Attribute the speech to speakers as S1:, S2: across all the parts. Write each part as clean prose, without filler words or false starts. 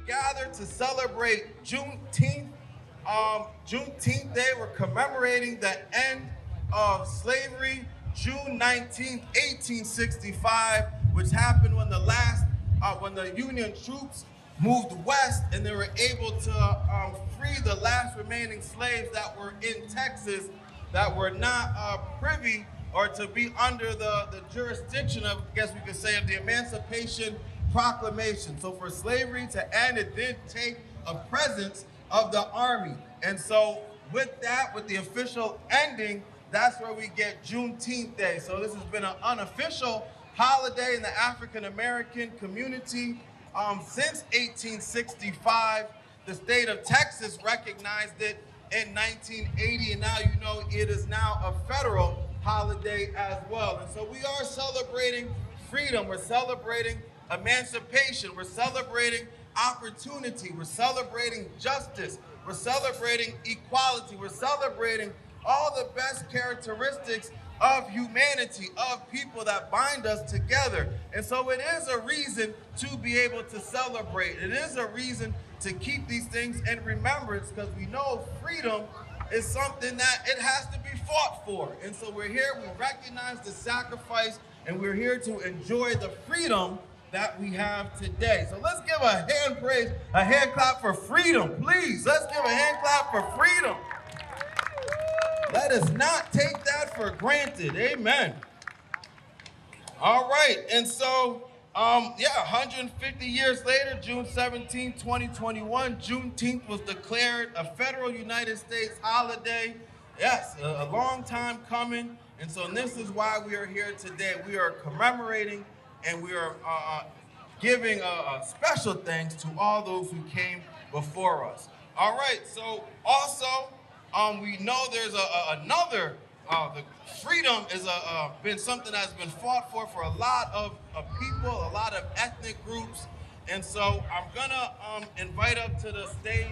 S1: gathered to celebrate Juneteenth. Juneteenth Day, we're commemorating the end of slavery, June 19th, 1865, which happened when when the Union troops moved west and they were able to free the last remaining slaves that were in Texas that were not privy or to be under the jurisdiction of, I guess we could say, of the Emancipation Proclamation. So for slavery to end, it did take a presence of the Army. And so with that, with the official ending, that's where we get Juneteenth Day. So this has been an unofficial holiday in the African American community since 1865. The state of Texas recognized it in 1980, and now you know it is now a federal holiday as well. And so we are celebrating freedom, we're celebrating emancipation, we're celebrating opportunity, we're celebrating justice, we're celebrating equality, we're celebrating all the best characteristics of humanity, of people that bind us together. And so it is a reason to be able to celebrate. It is a reason to keep these things in remembrance, because we know freedom is something that it has to be fought for. And so we're here, we recognize the sacrifice, and we're here to enjoy the freedom that we have today. So let's give a hand praise, a hand clap for freedom, please. Let's give a hand clap for freedom. Let us not take that for granted. Amen. All right, and so, 150 years later, June 17, 2021, Juneteenth was declared a federal United States holiday. Yes, a long time coming, and so this is why we are here today. We are commemorating and we are giving a special thanks to all those who came before us. All right, so also, we know there's another, the freedom is been something that's been fought for a lot of people, a lot of ethnic groups. And so I'm gonna invite up to the stage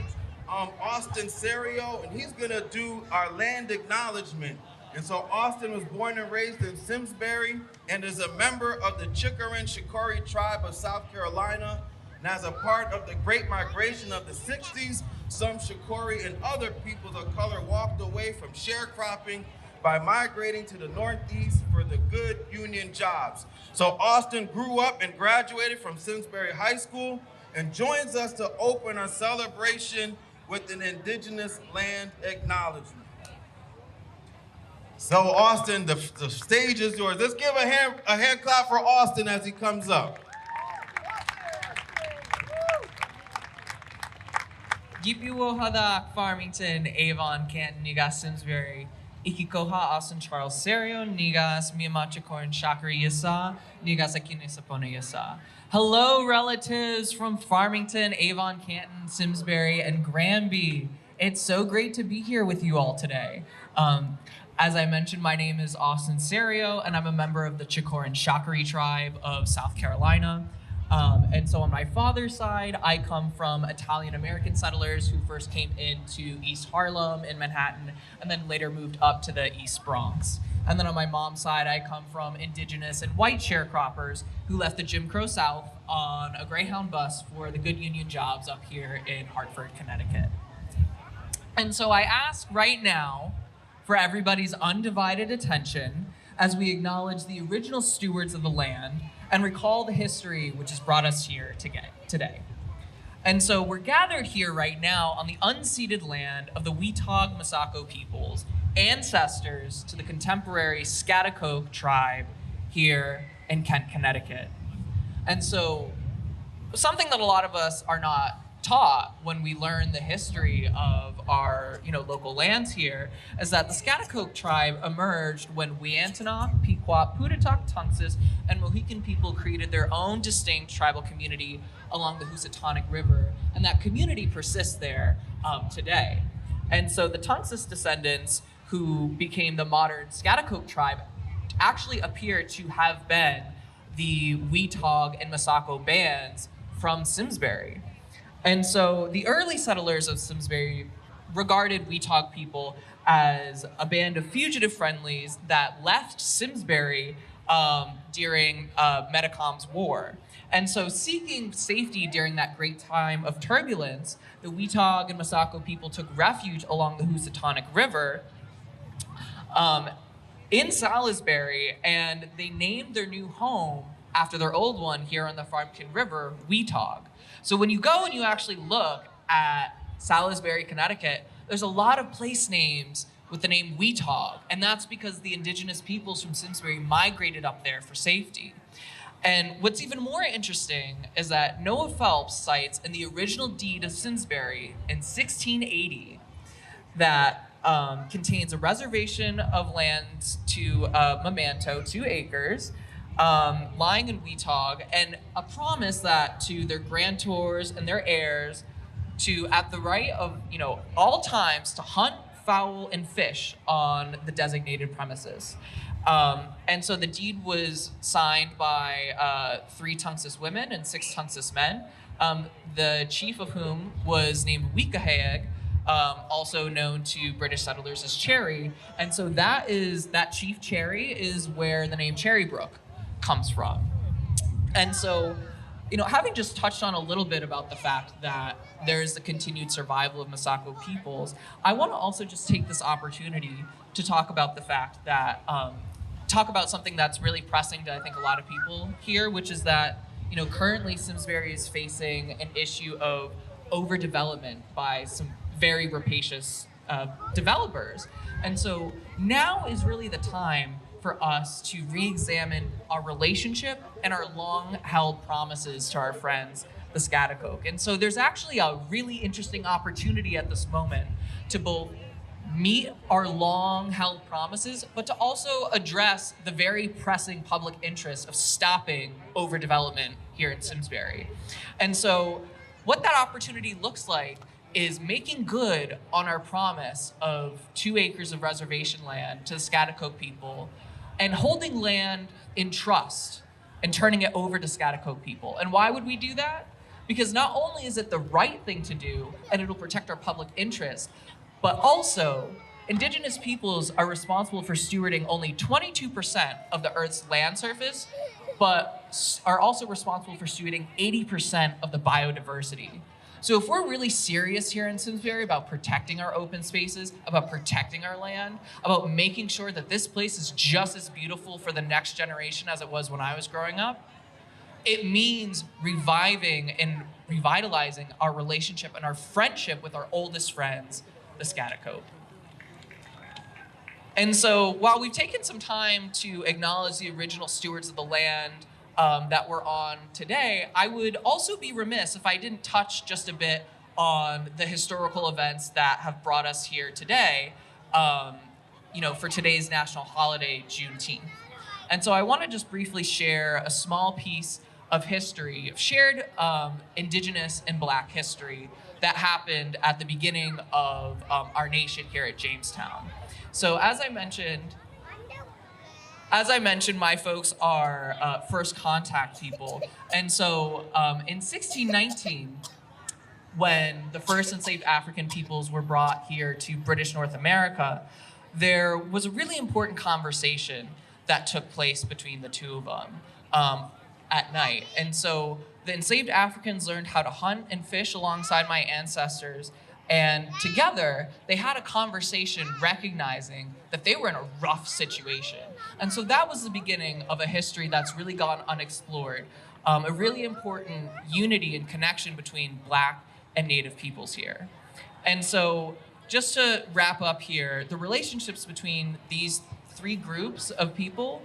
S1: Austin Serio, and he's gonna do our land acknowledgement. And so Austin was born and raised in Simsbury and is a member of the Chickasaw tribe of South Carolina. And as a part of the Great Migration of the 60s, some Shakori and other peoples of color walked away from sharecropping by migrating to the Northeast for the good union jobs. So Austin grew up and graduated from Simsbury High School and joins us to open our celebration with an Indigenous land acknowledgement. So Austin, the stage is yours. Let's give a hand clap for Austin as he comes up.
S2: Gipiwo Hadak, Farmington, Avon, Canton, Nigas, Simsbury, Ikikoha, Austin, Charles, Serio, Nigas, Miamachikorn, Shakari, Yasa, Nigas, Akine, Sapona, Yasa. Hello, relatives from Farmington, Avon, Canton, Simsbury, and Granby. It's so great to be here with you all today. As I mentioned, my name is Austin Serio, and I'm a member of the Chikoran Shakari tribe of South Carolina. And so on my father's side, I come from Italian-American settlers who first came into East Harlem in Manhattan and then later moved up to the East Bronx. And then on my mom's side, I come from indigenous and white sharecroppers who left the Jim Crow South on a Greyhound bus for the good union jobs up here in Hartford, Connecticut. And so I ask right now for everybody's undivided attention as we acknowledge the original stewards of the land and recall the history which has brought us here today. And so we're gathered here right now on the unceded land of the Weetag-Massaco peoples, ancestors to the contemporary Schaghticoke tribe here in Kent, Connecticut. And so something that a lot of us are not taught when we learn the history of our local lands here is that the Schaghticoke tribe emerged when Wiantanok, Pequot, Putatuk, Tunxis, and Mohican people created their own distinct tribal community along the Housatonic River, and that community persists there today. And so the Tunxis descendants who became the modern Schaghticoke tribe actually appear to have been the Weetag and Massaco bands from Simsbury. And so the early settlers of Simsbury regarded Weetag people as a band of fugitive friendlies that left Simsbury during Metacom's war. And so seeking safety during that great time of turbulence, the Weetag and Masako people took refuge along the Housatonic River in Salisbury, and they named their new home after their old one here on the Farmington River, Weetag. So when you go and you actually look at Salisbury, Connecticut, there's a lot of place names with the name Weetag, and that's because the indigenous peoples from Simsbury migrated up there for safety. And what's even more interesting is that Noah Phelps cites in the original deed of Simsbury in 1680 that contains a reservation of lands to Memanto, 2 acres, lying in Weetag, and a promise that to their grantors and their heirs to, at the right of all times, to hunt, fowl, and fish on the designated premises. And so the deed was signed by 3 Tunxis women and 6 Tunxis men, the chief of whom was named Weekaheag, also known to British settlers as Cherry. And so that Chief Cherry is where the name Cherrybrook comes from. And so, having just touched on a little bit about the fact that there is the continued survival of Masako peoples, I want to also just take this opportunity to talk about the fact that, talk about something that's really pressing to, I think, a lot of people here, which is that, currently Simsbury is facing an issue of overdevelopment by some very rapacious developers. And so now is really the time for us to re-examine our relationship and our long-held promises to our friends, the Schaghticoke. And so there's actually a really interesting opportunity at this moment to both meet our long-held promises, but to also address the very pressing public interest of stopping overdevelopment here in Simsbury. And so what that opportunity looks like is making good on our promise of 2 acres of reservation land to the Schaghticoke people and holding land in trust and turning it over to Schaghticoke people. And why would we do that? Because not only is it the right thing to do and it'll protect our public interest, but also indigenous peoples are responsible for stewarding only 22% of the Earth's land surface, but are also responsible for stewarding 80% of the biodiversity. So if we're really serious here in Simsbury about protecting our open spaces, about protecting our land, about making sure that this place is just as beautiful for the next generation as it was when I was growing up, it means reviving and revitalizing our relationship and our friendship with our oldest friends, the Schaghticoke. And so while we've taken some time to acknowledge the original stewards of the land that we're on today, I would also be remiss if I didn't touch just a bit on the historical events that have brought us here today, for today's national holiday, Juneteenth. And so I want to just briefly share a small piece of history, of shared Indigenous and Black history that happened at the beginning of our nation here at Jamestown. So as I mentioned, my folks are first contact people. And so in 1619, when the first enslaved African peoples were brought here to British North America, there was a really important conversation that took place between the two of them at night. And so the enslaved Africans learned how to hunt and fish alongside my ancestors. And together, they had a conversation recognizing that they were in a rough situation. And so that was the beginning of a history that's really gone unexplored, a really important unity and connection between Black and Native peoples here. And so just to wrap up here, the relationships between these 3 groups of people,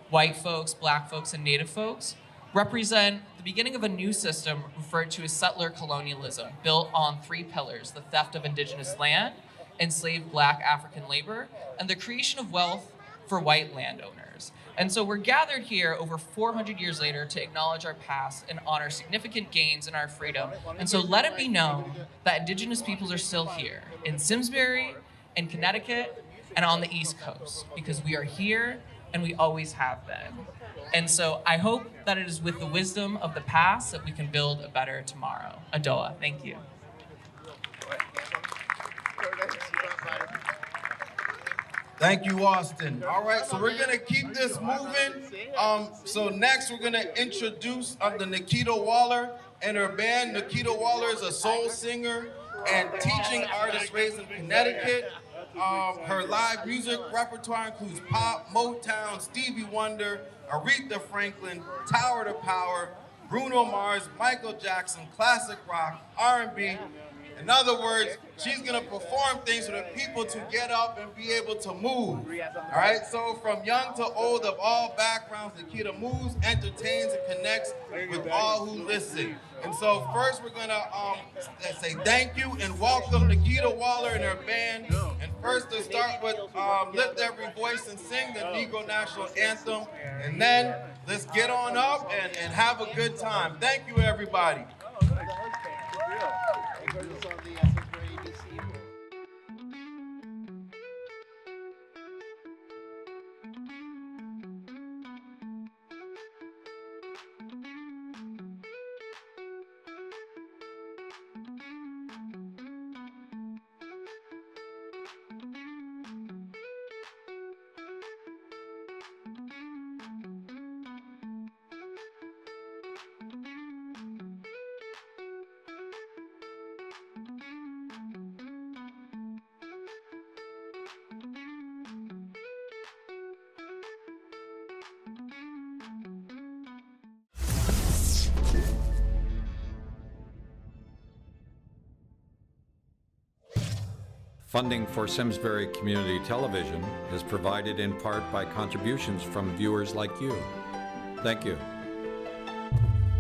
S2: white folks, Black folks, and Native folks, represent the beginning of a new system referred to as settler colonialism, built on 3 pillars: the theft of indigenous land, enslaved Black African labor, and the creation of wealth for white landowners. And so we're gathered here over 400 years later to acknowledge our past and honor significant gains in our freedom. And so let it be known that indigenous peoples are still here in Simsbury, in Connecticut, and on the East Coast, because we are here and we always have been. And so I hope that it is with the wisdom of the past that we can build a better tomorrow. Adoa, thank you.
S1: Thank you, Austin. All right, so we're gonna keep this moving. So next we're gonna introduce the Nikita Waller and her band. Nikita Waller is a soul singer and teaching artist raised in Connecticut. Her live music repertoire includes pop, Motown, Stevie Wonder, Aretha Franklin, Tower to Power, Bruno Mars, Michael Jackson, classic rock, R&B. In other words, she's gonna perform things for the people to get up and be able to move. All right, so from young to old, of all backgrounds, Nikita moves, entertains, and connects with all who listen. And so first we're gonna say thank you and welcome Nikita Waller and her band. And first to start with Lift Every Voice and sing the Negro National Anthem. And then let's get on up and have a good time. Thank you, everybody.
S3: Funding for Simsbury Community Television is provided in part by contributions from viewers like you. Thank you.